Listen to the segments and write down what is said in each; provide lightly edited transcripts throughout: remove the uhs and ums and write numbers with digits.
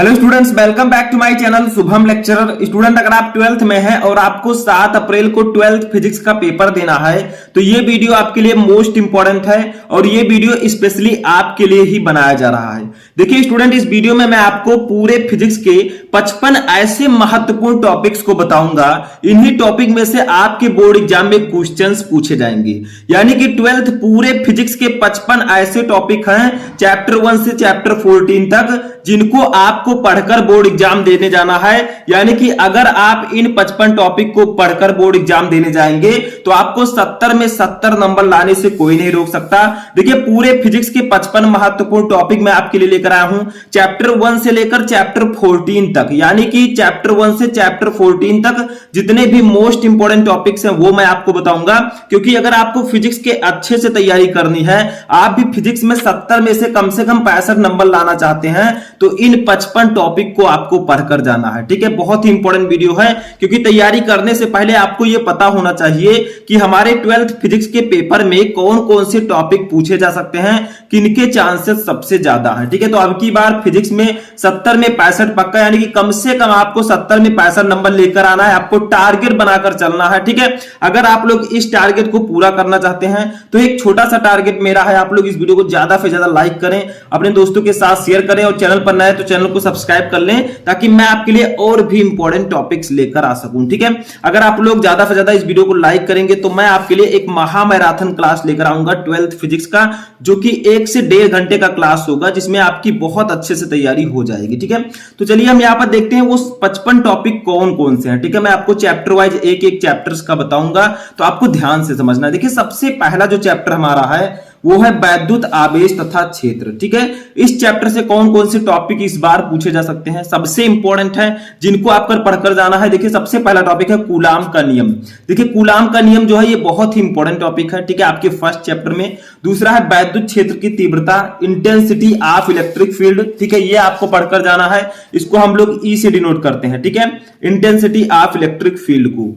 Hello students, welcome back to my channel Shubham lecturer. Student, अगर आप 12th में हैं और आपको 7 अप्रैल को 12th फिजिक्स का पेपर देना है तो ये वीडियो आपके लिए मोस्ट इंपॉर्टेंट है और ये वीडियो स्पेशली आपके लिए ही बनाया जा रहा है। देखिए स्टूडेंट, इस वीडियो में मैं आपको पूरे फिजिक्स के 55 ऐसे महत्वपूर्ण टॉपिक्स को बताऊंगा। इन्हीं टॉपिक में से आपके बोर्ड एग्जाम में क्वेश्चंस पूछे जाएंगे। यानी कि 12th पूरे फिजिक्स के 55 ऐसे टॉपिक हैं चैप्टर 1 से चैप्टर 14 तक, जिनको आपको पढ़कर बोर्ड एग्जाम देने जाना है। यानी कि अगर आप इन 55 टॉपिक को पढ़कर बोर्ड एग्जाम देने जाएंगे तो आपको 70 में 70 नंबर लाने से कोई नहीं रोक सकता। देखिए, पूरे फिजिक्स के 55 महत्वपूर्ण टॉपिक मैं आपके लिए लेकर आया हूं, चैप्टर 1 से लेकर चैप्टर 14 तक। यानी कि चैप्टर 1 से चैप्टर 14 तक जितने भी मोस्ट इंपॉर्टेंट टॉपिक्स हैं वो मैं आपको बताऊंगा। क्योंकि अगर आपको फिजिक्स के अच्छे से तैयारी करनी है, आप भी फिजिक्स में 70 में से कम 65 नंबर लाना चाहते हैं, तो इन 55 टॉपिक को आपको पढ़कर जाना है। ठीक है, बहुत ही इंपॉर्टेंट वीडियो है। क्योंकि तैयारी करने से पहले आपको यह पता होना चाहिए कि हमारे 12th फिजिक्स के पेपर में कौन कौन से टॉपिक पूछे जा सकते हैं, किनके चांसेस सबसे ज्यादा है। ठीक है, तो अब की बार फिजिक्स में 70 में 65 पक्का, यानी कि कम से कम आपको 70 में 65 नंबर लेकर आना है। आपको टारगेट बनाकर चलना है। ठीक है, अगर आप लोग इस टारगेट को पूरा करना चाहते हैं तो एक छोटा सा टारगेट मेरा है, आप लोग इस वीडियो को ज्यादा से ज्यादा लाइक करें, अपने दोस्तों के साथ शेयर करें और चैनल पर नए तो चैनल को सब्सक्राइब कर लें, ताकि मैं आपके लिए और भी इंपॉर्टेंट टॉपिक्स लेकर आ सकूं। ठीक है, अगर आप लोग ज्यादा से ज्यादा इस वीडियो को लाइक करेंगे तो मैं आपके लिए एक महा मैराथन क्लास लेकर आऊंगा 12th फिजिक्स का, जो कि 1 से 1.5 घंटे का क्लास होगा, जिसमें आपकी बहुत अच्छे से तैयारी हो जाएगी। ठीक है, तो चलिए हम यहां पर देखते हैं वो 55 टॉपिक कौन कौन से हैं। ठीक है, मैं आपको चैप्टर वाइज एक एक चैप्टर्स का बताऊंगा, तो आपको ध्यान से समझना है। देखिए, सबसे पहला जो चैप्टर हमारा है वो है वैद्युत आवेश तथा क्षेत्र। ठीक है, इस चैप्टर से कौन कौन से टॉपिक इस बार पूछे जा सकते हैं, सबसे इंपॉर्टेंट है, जिनको आपको पढ़कर जाना है। देखिए, सबसे पहला टॉपिक है कूलाम का नियम। देखिए, कूलाम का नियम जो है ये बहुत ही इंपॉर्टेंट टॉपिक है। ठीक है, आपके फर्स्ट चैप्टर में। दूसरा है वैद्युत क्षेत्र की तीव्रता, इंटेंसिटी ऑफ इलेक्ट्रिक फील्ड। ठीक है, ये आपको पढ़कर जाना है। इसको हम लोग ई से डिनोट करते हैं। ठीक है, इंटेंसिटी ऑफ इलेक्ट्रिक फील्ड को।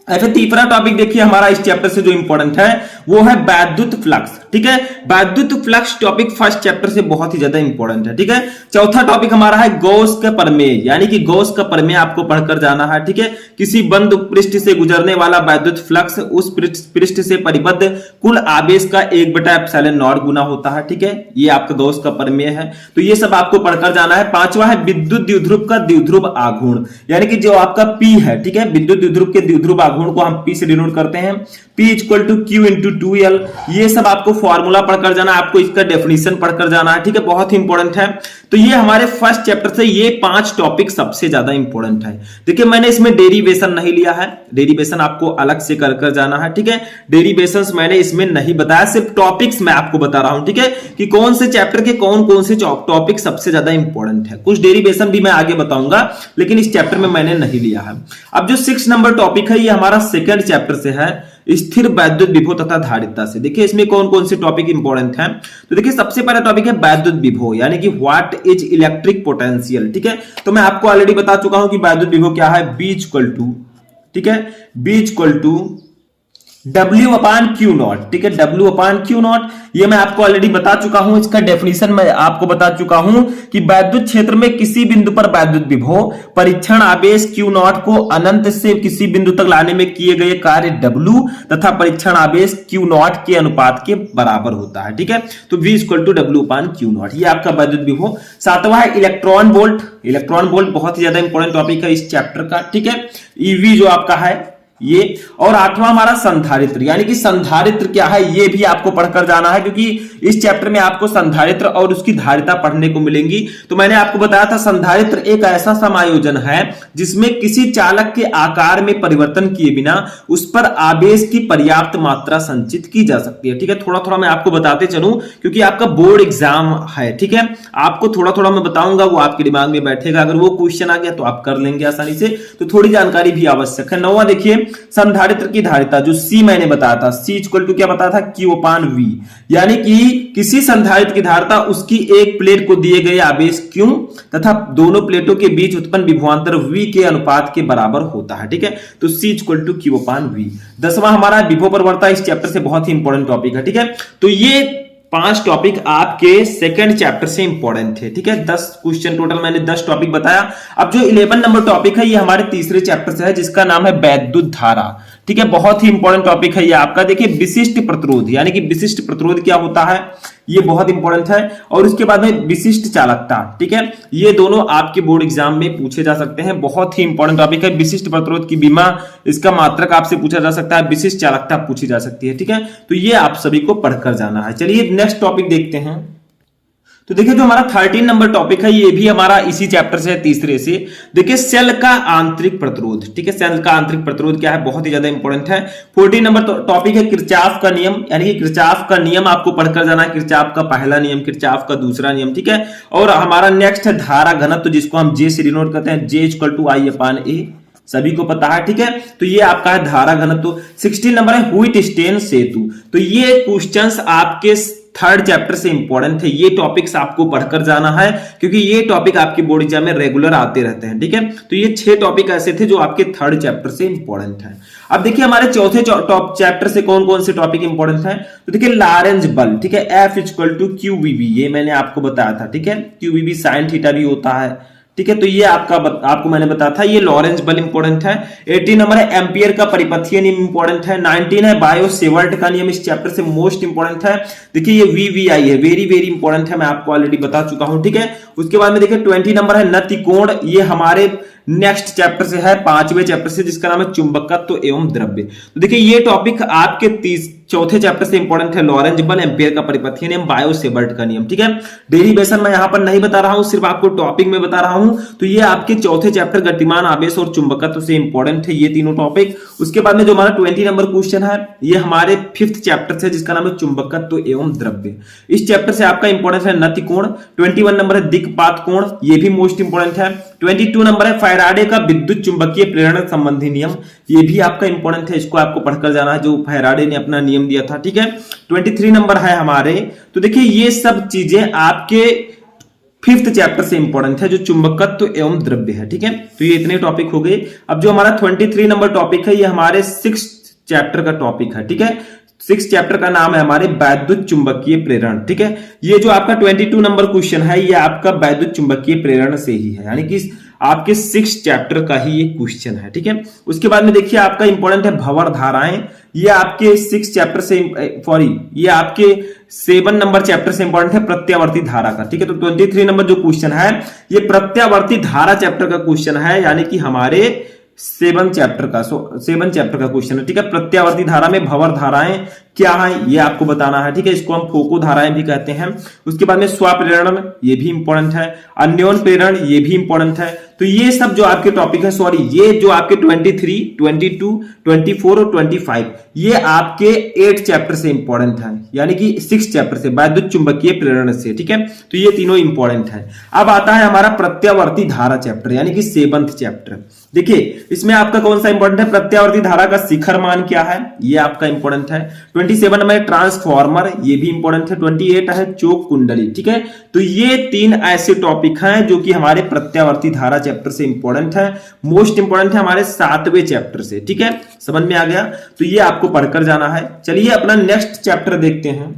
ऐसे तीसरा टॉपिक देखिए हमारा इस चैप्टर से जो इंपॉर्टेंट है वो है वैद्युत फ्लक्स। ठीक है, वैद्युत फ्लक्स टॉपिक फर्स्ट चैप्टर से बहुत ही ज्यादा इंपॉर्टेंट है। ठीक है, चौथा टॉपिक हमारा है गॉस का प्रमेय, यानी कि गॉस का प्रमेय आपको पढ़कर जाना है। ठीक है, किसी बंद पृष्ठ से गुजरने वाला वैद्युत फ्लक्स उस पृष्ठ से परिबद्ध कुल आवेश का 1/ε0 गुना होता है। ठीक है, ये आपका गॉस का प्रमेय है, तो ये सब आपको पढ़कर जाना है। पांचवा है विद्युत द्विध्रुव का द्विध्रुव आघूर्ण, यानी कि जो आपका पी है। ठीक है, विद्युत द्विध्रुव के द्विध्रुव आघूर्ण को हम P से डिनोट करते हैं, P = Q × 2L। ये सब आपको फॉर्मूला पढ़कर जाना है, आपको इसका डेफिनेशन पढ़कर जाना है। ठीक है, बहुत ही इंपॉर्टेंट है। तो ये हमारे फर्स्ट चैप्टर से ये 5 टॉपिक सबसे ज्यादा इंपॉर्टेंट है। देखिए, मैंने इसमें डेरिवेशन नहीं लिया है, डेरिवेशन आपको अलग से कर जाना है। ठीक है, डेरिवेशंस मैंने इसमें नहीं बताया, सिर्फ टॉपिक्स मैं आपको बता रहा हूं। ठीक है, कि कौन से चैप्टर के कौन कौन से टॉपिक सबसे ज्यादा इंपॉर्टेंट है। कुछ डेरिवेशन भी मैं आगे बताऊंगा, लेकिन इस चैप्टर में मैंने नहीं लिया है। अब जो 6 नंबर टॉपिक है ये हमारा सेकंड चैप्टर से है, स्थिर वैद्युत विभव तथा धारिता से। देखिए, इसमें कौन कौन से टॉपिक इंपॉर्टेंट हैं। तो देखिए, सबसे पहला टॉपिक है वैद्युत विभव, यानी कि व्हाट इज इलेक्ट्रिक पोटेंशियल। ठीक है, तो मैं आपको ऑलरेडी बता चुका हूं कि वैद्युत विभव क्या है। B = ठीक है, B = W/Q0। ठीक है, W/Q0 ये मैं आपको ऑलरेडी बता चुका हूं, इसका डेफिनेशन मैं आपको बता चुका हूं कि वैद्युत क्षेत्र में किसी बिंदु पर वैद्युत विभव परीक्षण आवेश Q0 को अनंत से किसी बिंदु तक लाने में किए गए कार्य W तथा परीक्षण आवेश Q0 के अनुपात के बराबर होता है। ठीक है, तो V = W/Q0 ये आपका वैद्युत विभव। सातवां है इलेक्ट्रॉन वोल्ट। इलेक्ट्रॉन वोल्ट बहुत ही ज्यादा इंपॉर्टेंट टॉपिक है इस चैप्टर का। ठीक है, EV जो आपका है ये। और 8वां हमारा संधारित्र, यानी कि संधारित्र क्या है ये भी आपको पढ़कर जाना है, क्योंकि इस चैप्टर में आपको संधारित्र और उसकी धारिता पढ़ने को मिलेंगी। तो मैंने आपको बताया था संधारित्र एक ऐसा समायोजन है जिसमें किसी चालक के आकार में परिवर्तन किए बिना उस पर आवेश की पर्याप्त मात्रा संचित की जा सकती है। ठीक है, थोड़ा थोड़ा मैं आपको बताते चलूं, क्योंकि आपका बोर्ड एग्जाम है। ठीक है, आपको थोड़ा थोड़ा मैं बताऊंगा, वो आपके दिमाग में बैठेगा। अगर वो क्वेश्चन आ गया तो आप कर लेंगे आसानी से, तो थोड़ी जानकारी भी आवश्यक है। 9वां देखिए संधारित्र की धारिता, जो C मैंने बताया था, C = क्या बताया था, Q/V, यानी कि किसी संधारित्र की धारिता उसकी एक प्लेट को दिए गए आवेश Q तथा दोनों प्लेटों के बीच उत्पन्न विभवांतर V के अनुपात के बराबर होता है। ठीक है, तो C = Q/V। 10वां हमारा विभव प्रवणता, इस चैप्टर से बहुत ही इंपॉर्टेंट टॉपिक है। ठीक है, तो ये 5 टॉपिक आपके सेकंड चैप्टर से इंपॉर्टेंट थे। ठीक है, 10 क्वेश्चन टोटल मैंने 10 टॉपिक बताया। अब जो 11 नंबर टॉपिक है ये हमारे तीसरे चैप्टर से है, जिसका नाम है वैद्युत धारा। ठीक है, बहुत ही इंपॉर्टेंट टॉपिक है ये आपका। देखिए विशिष्ट प्रतिरोध, यानी कि विशिष्ट प्रतिरोध क्या होता है, ये बहुत इंपॉर्टेंट है। और उसके बाद में विशिष्ट चालकता। ठीक है, ये दोनों आपके बोर्ड एग्जाम में पूछे जा सकते हैं, बहुत ही इंपॉर्टेंट टॉपिक है। विशिष्ट प्रतिरोध की बीमा, इसका मात्रक आपसे पूछा जा सकता है, विशिष्ट चालकता पूछी जा सकती है। ठीक है, तो ये आप सभी को पढ़कर जाना है। चलिए नेक्स्ट टॉपिक देखते हैं। तो देखिए जो हमारा 13 नंबर टॉपिक है ये भी हमारा इसी चैप्टर से है, तीसरे से। देखिए सेल का आंतरिक प्रतिरोध। ठीक है, सेल का आंतरिक प्रतिरोध क्या है, बहुत ही ज्यादा इंपॉर्टेंट है। 14 नंबर टॉपिक है किरचॉफ का नियम, यानी कि किरचॉफ का नियम आपको पढ़कर जाना है। किरचॉफ का पहला नियम, किरचॉफ का दूसरा नियम। ठीक है, और हमारा नेक्स्ट है धारा घनत्व, जिसको हम जे से डिनोट करते हैं, J = I/A, सभी को पता है। ठीक है, तो ये आपका है धारा घनत्व। 16 नंबर है व्हीटस्टेन सेतु। तो ये क्वेश्चंस आपके थर्ड चैप्टर से इंपॉर्टेंट है, ये टॉपिक्स आपको पढ़कर जाना है, क्योंकि ये टॉपिक आपके बोर्ड एग्जाम में रेगुलर आते रहते हैं। ठीक है, तो ये 6 टॉपिक ऐसे थे जो आपके थर्ड चैप्टर से इंपॉर्टेंट है। अब देखिए हमारे चौथे टॉप चैप्टर से कौन कौन से टॉपिक इंपॉर्टेंट है। तो देखिए लॉरेंज बल। ठीक है, F = QVB, ये मैंने आपको बताया था। ठीक है, QVB sin थीटा भी होता है। ठीक है, तो ये आपको मैंने बताया था, ये लॉरेंज बल इंपॉर्टेंट है। 18 नंबर है एम्पियर का परिपथीय नियम इंपॉर्टेंट है। 19 है बायो-सेवर्ट का नियम, इस चैप्टर से मोस्ट इंपॉर्टेंट है। देखिए ये VVI है, वेरी वेरी इंपॉर्टेंट है, मैं आपको ऑलरेडी बता चुका हूं। ठीक है, उसके बाद में देखिए 20 नंबर है नतिकोण, ये हमारे नेक्स्ट चैप्टर से है, 5वें चैप्टर से, जिसका नाम है चुंबकत्व एवं द्रव्य। तो देखिए ये टॉपिक आपके चौथे चैप्टर से इंपॉर्टेंट है, लॉरेंज बल, एम्पियर का परिपथीय नियम, बायो-सेवर्ट का नियम। ठीक है, डेरिवेशन मैं यहां पर नहीं बता रहा हूं, सिर्फ आपको टॉपिक में बता रहा हूं। तो ये आपके चौथे चैप्टर गतिमान आवेश और चुंबकत्व से इंपॉर्टेंट है, ये तीनों टॉपिक। उसके बाद में जो हमारा 20 नंबर क्वेश्चन है, ये हमारे 5th चैप्टर से, जिसका नाम है चुंबकत्व एवं द्रव्य। इस चैप्टर से आपका इंपॉर्टेंट है नतिकोण। 21 नंबर है दिक्पात कोण, ये भी मोस्ट इंपॉर्टेंट है। 22 नंबर है फैराडे का विद्युत चुंबकीय प्रेरण संबंधी नियम, ये भी आपका इंपॉर्टेंट है, इसको आपको पढ़कर जाना है, जो फैराडे ने अपना नियम दिया था। ठीक है, 23 नंबर है हमारे। तो देखिए ये सब चीजें आपके 5th चैप्टर से इंपॉर्टेंट है, जो चुंबकत्व एवं द्रव्य है। ठीक है, तो ये इतने टॉपिक हो गए। अब जो हमारा 23 नंबर टॉपिक है, ये हमारे 6th चैप्टर का टॉपिक है। ठीक है, 6th चैप्टर का नाम है हमारे वैद्युत चुंबकीय प्रेरण। ठीक है, ये जो आपका 22 नंबर क्वेश्चन है, ये आपका वैद्युत चुंबकीय प्रेरण से ही है, यानी कि आपके 6th चैप्टर का ही ये क्वेश्चन है। ठीक है, उसके बाद में देखिए आपका इंपॉर्टेंट है भंवर धाराएं, ये आपके 6th चैप्टर से ये आपके 7 नंबर चैप्टर से इंपॉर्टेंट है, प्रत्यावर्ती धारा का। ठीक है, तो 23 नंबर जो क्वेश्चन है, ये प्रत्यावर्ती धारा चैप्टर का क्वेश्चन है, यानी कि हमारे 7 चैप्टर का क्वेश्चन है। ठीक है, प्रत्यावर्ती धारा में भंवर धाराएं क्या है, ये आपको बताना है। ठीक है, इसको हम फोको धाराएं भी कहते हैं। उसके बाद में स्वप्रेरण, ये भी इंपॉर्टेंट है। अन्योन प्रेरण, ये भी इंपॉर्टेंट है। तो ये सब जो आपके टॉपिक है, ये जो आपके 23, 22, 24 और 25, ये आपके 8 चैप्टर से इंपॉर्टेंट है, यानी कि 6 चैप्टर से, वैद्युत चुंबकीय प्रेरण से। ठीक है, तो ये तीनों इंपॉर्टेंट है। अब आता है हमारा प्रत्यावर्ती धारा चैप्टर, यानी कि 7th चैप्टर। देखिए इसमें आपका कौन सा इंपॉर्टेंट है, प्रत्यावर्ती धारा का शिखर मान क्या है, ये आपका इंपॉर्टेंट है। 27 में ट्रांसफॉर्मर, ये भी इंपॉर्टेंट है। 28 है चोक कुंडली। ठीक है, तो ये 3 ऐसे टॉपिक हैं जो कि हमारे प्रत्यावर्ती धारा चैप्टर से इंपॉर्टेंट है, मोस्ट इंपॉर्टेंट है हमारे 7वें चैप्टर से। ठीक है, समझ में आ गया, तो ये आपको पढ़कर जाना है। चलिए अपना नेक्स्ट चैप्टर देखते हैं।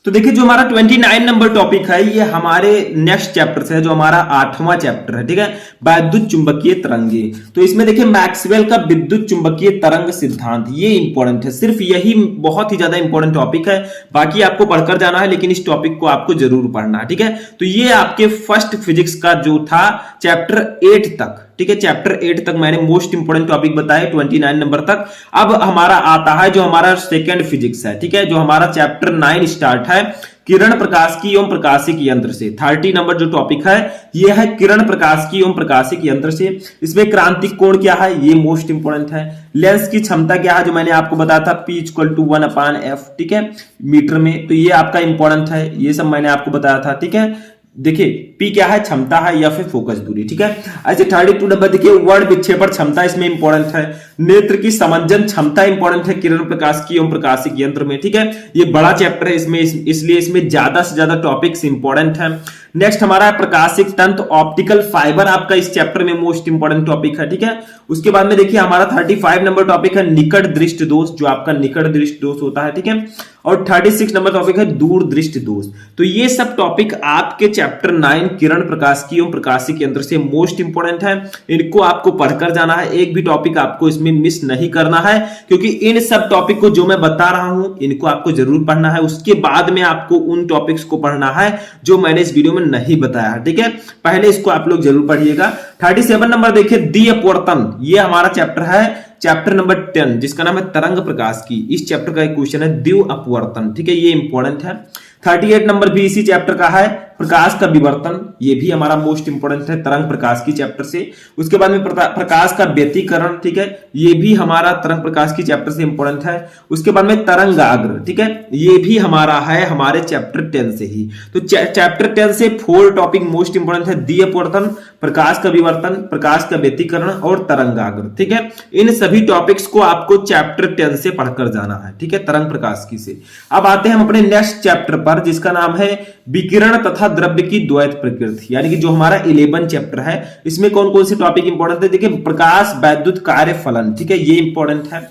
तो देखिए जो हमारा 29 नंबर टॉपिक है, ये हमारे नेक्स्ट चैप्टर से है, जो हमारा 8वां चैप्टर है। ठीक है, वैद्युत चुंबकीय तरंगे। तो इसमें देखिए मैक्सवेल का विद्युत चुंबकीय तरंग सिद्धांत, ये इंपॉर्टेंट है, सिर्फ यही बहुत ही ज्यादा इंपॉर्टेंट टॉपिक है, बाकी आपको पढ़कर जाना है, लेकिन इस टॉपिक को आपको जरूर पढ़ना है। ठीक है, तो ये आपके फर्स्ट फिजिक्स का जो था चैप्टर 8 तक। ठीक है, चैप्टर 8 तक मैंने मोस्ट इंपोर्टेंट टॉपिक बताए 29 नंबर तक। अब हमारा आता है जो हमारा सेकेंड फिजिक्स है। ठीक है, जो हमारा चैप्टर 9 स्टार्ट है किरण प्रकाशिकी एवं प्रकाशिक यंत्र से। 30 नंबर जो टॉपिक है ये है किरण प्रकाशिकी एवं प्रकाशिक यंत्र से। इसमें क्रांतिक कोण क्या है, ये मोस्ट इंपोर्टेंट है। लेंस की क्षमता क्या है, जो मैंने आपको बताया था P = 1/f। ठीक है, मीटर में, तो ये आपका इंपॉर्टेंट है, ये सब मैंने आपको बताया था। ठीक है, देखिए P क्या है, क्षमता है या फिर फोकस दूरी। ठीक है, ऐसे 32 नंबर देखिए वर्ण विक्षेपण क्षमता, इसमें इंपॉर्टेंट है। नेत्र की समंजन क्षमता इंपॉर्टेंट है किरण प्रकाशिकी एवं प्रकाशिक यंत्र में। ठीक है, ये बड़ा चैप्टर है इसमें, इसलिए इसमें ज्यादा से ज्यादा टॉपिक्स इंपॉर्टेंट है। नेक्स्ट हमारा है प्रकाशिक तंत्र, ऑप्टिकल फाइबर आपका इस चैप्टर में मोस्ट इंपोर्टेंट टॉपिक है, ठीक है। उसके बाद में देखिए हमारा 35 नंबर टॉपिक है निकट दृष्टि दोष, जो आपका निकट दृष्टि दोष होता है, ठीक है। और 36 नंबर टॉपिक है दूर दृष्टि दोष। तो ये सब टॉपिक आपके चैप्टर 9 किरण प्रकाशिकी एवं प्रकाशिक यंत्र से मोस्ट इंपोर्टेंट है। इनको आपको पढ़कर जाना है, एक भी टॉपिक आपको इसमें मिस नहीं करना है, क्योंकि इन सब टॉपिक को जो मैं बता रहा हूं इनको आपको जरूर पढ़ना है। उसके बाद में आपको उन टॉपिक्स को पढ़ना है जो मैंने इस वीडियो में नहीं बताया है, ठीक है। पहले इसको आप लोग जरूर पढ़िएगा। 37 नंबर देखिए द्वि अपवर्तन, ये हमारा चैप्टर है, चैप्टर नंबर 10 जिसका नाम है तरंग प्रकाश की। इस चैप्टर का एक क्वेश्चन है द्वि अपवर्तन, ठीक है, ये इंपॉर्टेंट है। 38 नंबर भी इसी चैप्टर का है, प्रकाश का विवर्तन, ये भी हमारा मोस्ट इंपोर्टेंट है तरंग प्रकाश की चैप्टर से। उसके बाद में प्रकाश का व्यतिकरण, ठीक है, ये भी हमारा तरंग प्रकाश की चैप्टर से इंपोर्टेंट है। उसके बाद में तरंगाग्र, ठीक है, ये भी हमारा है हमारे चैप्टर 10 से ही। तो चैप्टर 10 से 4 टॉपिक मोस्ट इंपोर्टेंट है, द्वि अपवर्तन, प्रकाश का विवर्तन, प्रकाश का व्यतिकरण और तरंगाग्र, ठीक है। इन सभी टॉपिक्स को आपको चैप्टर 10 से पढ़कर जाना है, ठीक है, तरंग प्रकाश की से। अब आते हैं हम अपने नेक्स्ट चैप्टर पर जिसका नाम है विकिरण तथा द्रव्य की द्वैत प्रकृति, यानी कि जो हमारा 11 चैप्टर है। इसमें कौन कौन से टॉपिक इंपॉर्टेंट है, देखिए प्रकाश वैद्युत कार्य फलन, ठीक है, ये इंपॉर्टेंट है।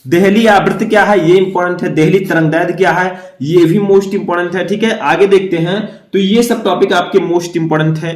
देहली आवृत्ति क्या है, ये इंपॉर्टेंट है। देहली तरंगदैर्घ्य क्या है, ये भी मोस्ट इंपॉर्टेंट है, ठीक है। आगे देखते हैं, तो ये सब टॉपिक आपके मोस्ट इंपॉर्टेंट है।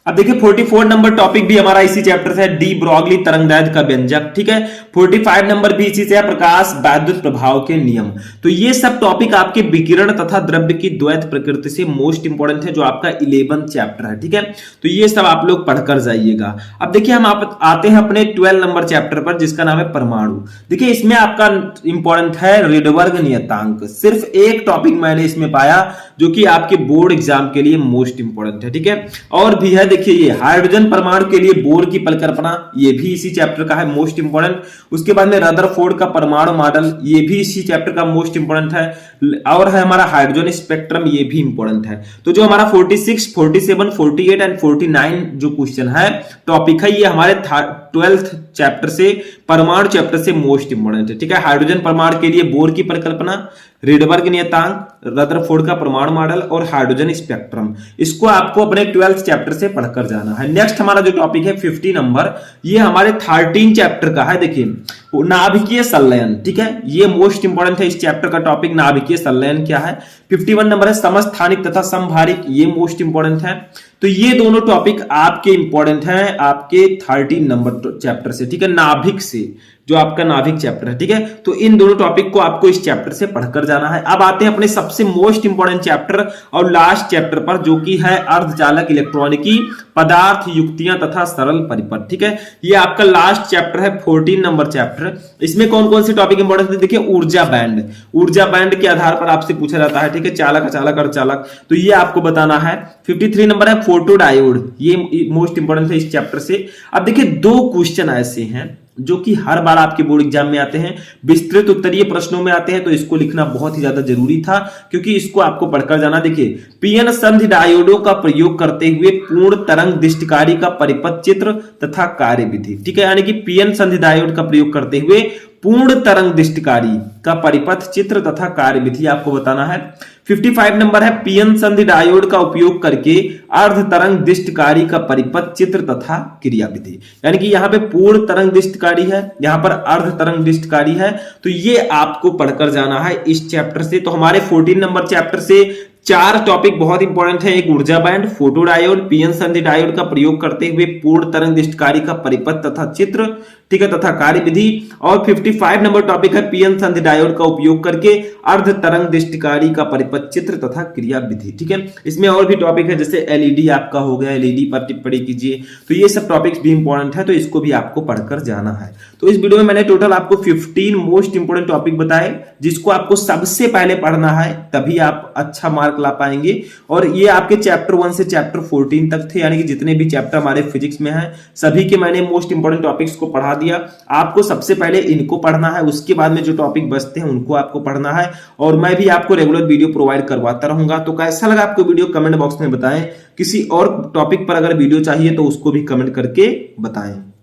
अब देखिए 44 नंबर टॉपिक भी हमारा इसी चैप्टर से है, डी ब्रॉगली तरंगदैर्घ्य का व्यंजक, ठीक है। 45 नंबर भी इसी से है, प्रकाश वैद्युत प्रभाव के नियम। तो ये सब टॉपिक आपके विकिरण तथा द्रव्य की द्वैत प्रकृति से मोस्ट इंपोर्टेंट है, जो आपका 11 चैप्टर है, ठीक है। तो ये सब आप लोग पढ़कर जाइएगा। अब देखिए हम आते हैं अपने 12 नंबर चैप्टर पर जिसका नाम है परमाणु। देखिए इसमें आपका इंपॉर्टेंट है रेडबर्ग नियतांक। सिर्फ एक टॉपिक मैंने इसमें पाया जो कि आपके बोर्ड एग्जाम के लिए मोस्ट इंपोर्टेंट है, ठीक है। और भी है, देखिए ये हाइड्रोजन परमाणु के लिए बोर की परिकल्पना, ये भी इसी चैप्टर का है, मोस्ट इंपोर्टेंट। उसके बाद में रदरफोर्ड का परमाणु मॉडल, ये भी इसी चैप्टर का मोस्ट इंपोर्टेंट है। और है हमारा हाइड्रोजन स्पेक्ट्रम, ये भी इंपोर्टेंट है। तो जो हमारा 46, 47, 48 एंड 49 जो क्वेश्चन है टॉपिक है, ये हमारे 12th चैप्टर से परमाणु चैप्टर से मोस्ट इंपोर्टेंट है, ठीक है। हाइड्रोजन परमाणु के लिए बोर की परिकल्पना, रेडबर्ग नियतांक, रदरफोर्ड का परमाणु मॉडल और हाइड्रोजन स्पेक्ट्रम, इसको आपको अपने 12th चैप्टर से पढ़कर जाना है। नेक्स्ट हमारा जो टॉपिक है 50 नंबर, ये हमारे 13 चैप्टर का है। देखिए नाभिकीय संलयन, ठीक है, ये मोस्ट इंपोर्टेंट है इस चैप्टर का टॉपिक, नाभिकीय संलयन क्या है। 51 नंबर है समस्थानिक तथा समभारिक, ये मोस्ट इंपोर्टेंट है। तो ये दोनों टॉपिक आपके इंपॉर्टेंट हैं आपके 13 नंबर चैप्टर से, ठीक है, नाभिक से, जो आपका नाभिक चैप्टर है, ठीक है। तो इन दोनों टॉपिक को आपको इस चैप्टर से पढ़कर जाना है। अब आते हैं अपने सबसे मोस्ट इंपोर्टेंट चैप्टर और लास्ट चैप्टर पर, जो कि है अर्धचालक इलेक्ट्रॉनिकी, पदार्थ, युक्तियां तथा सरल परिपथ, ठीक है। ये आपका लास्ट चैप्टर है 14 नंबर चैप्टर। इसमें कौन कौन से टॉपिक इंपॉर्टेंट है, देखिए ऊर्जा बैंड, ऊर्जा बैंड के आधार पर आपसे पूछा जाता है, ठीक है, चालक, अचालक, अर्धचालक, तो ये आपको बताना है। 53 नंबर है फोटो डायोड, ये मोस्ट इंपोर्टेंट है इस चैप्टर से। अब देखिए 2 क्वेश्चन ऐसे हैं जो कि हर बार आपके बोर्ड एग्जाम में आते हैं, विस्तृत उत्तरीय प्रश्नों में आते हैं, तो इसको लिखना बहुत ही ज्यादा जरूरी था, क्योंकि इसको आपको पढ़कर जाना। देखिए पीएन संधि डायोडों का प्रयोग करते हुए पूर्ण तरंग दृष्टिकारी का परिपथ चित्र तथा कार्यविधि, ठीक है, यानी कि पीएन संधि डायोड का प्रयोग करते हुए पूर्ण तरंग दृष्टिकारी का परिपथ चित्र तथा कार्यविधि आपको बताना है। 55 नंबर है पीएन संधि डायोड का उपयोग करके अर्ध तरंग दृष्टिकारी का परिपथ चित्र तथा क्रियाविधि, यानी कि यहाँ पे पूर्ण तरंग दृष्टिकारी है, यहाँ पर अर्ध तरंग दृष्टिकारी है। तो ये आपको पढ़कर जाना है इस चैप्टर से। तो हमारे 14 नंबर चैप्टर से 4 टॉपिक बहुत इंपॉर्टेंट है, एक ऊर्जा बैंड, फोटो डायोड, पीएन संधि डायोड का प्रयोग करते हुए पूर्ण तरंग दृष्टिकारी का परिपथ तथा चित्र, ठीक है, तथा कार्यविधि। और 55 नंबर टॉपिक है पीएन संधि डायोड का उपयोग करके अर्ध तरंग दृष्टिकारी का परिपथ चित्र तथा क्रियाविधि, ठीक है। इसमें और भी टॉपिक है, जैसे एलईडी आपका हो गया, एलईडी पर टिप्पणी कीजिए, तो ये सब टॉपिक्स भी इंपॉर्टेंट है, तो इसको भी आपको पढ़कर जाना है। तो इस वीडियो में मैंने टोटल आपको 15 मोस्ट इंपोर्टेंट टॉपिक बताए, जिसको आपको सबसे पहले पढ़ना है, तभी आप अच्छा मार्क ला पाएंगे। और ये आपके चैप्टर 1 से चैप्टर 14 तक थे, यानी कि जितने भी चैप्टर हमारे फिजिक्स में हैं सभी के मैंने मोस्ट इंपोर्टेंट टॉपिक्स को पढ़ा दिया। आपको सबसे पहले इनको पढ़ना है, उसके बाद में जो टॉपिक बचते हैं उनको आपको पढ़ना है, और मैं भी आपको रेगुलर वीडियो प्रोवाइड करवाता रहूंगा। तो कैसा लगा आपको वीडियो कमेंट बॉक्स में बताएं। किसी और टॉपिक पर अगर वीडियो चाहिए तो उसको भी कमेंट करके बताएं।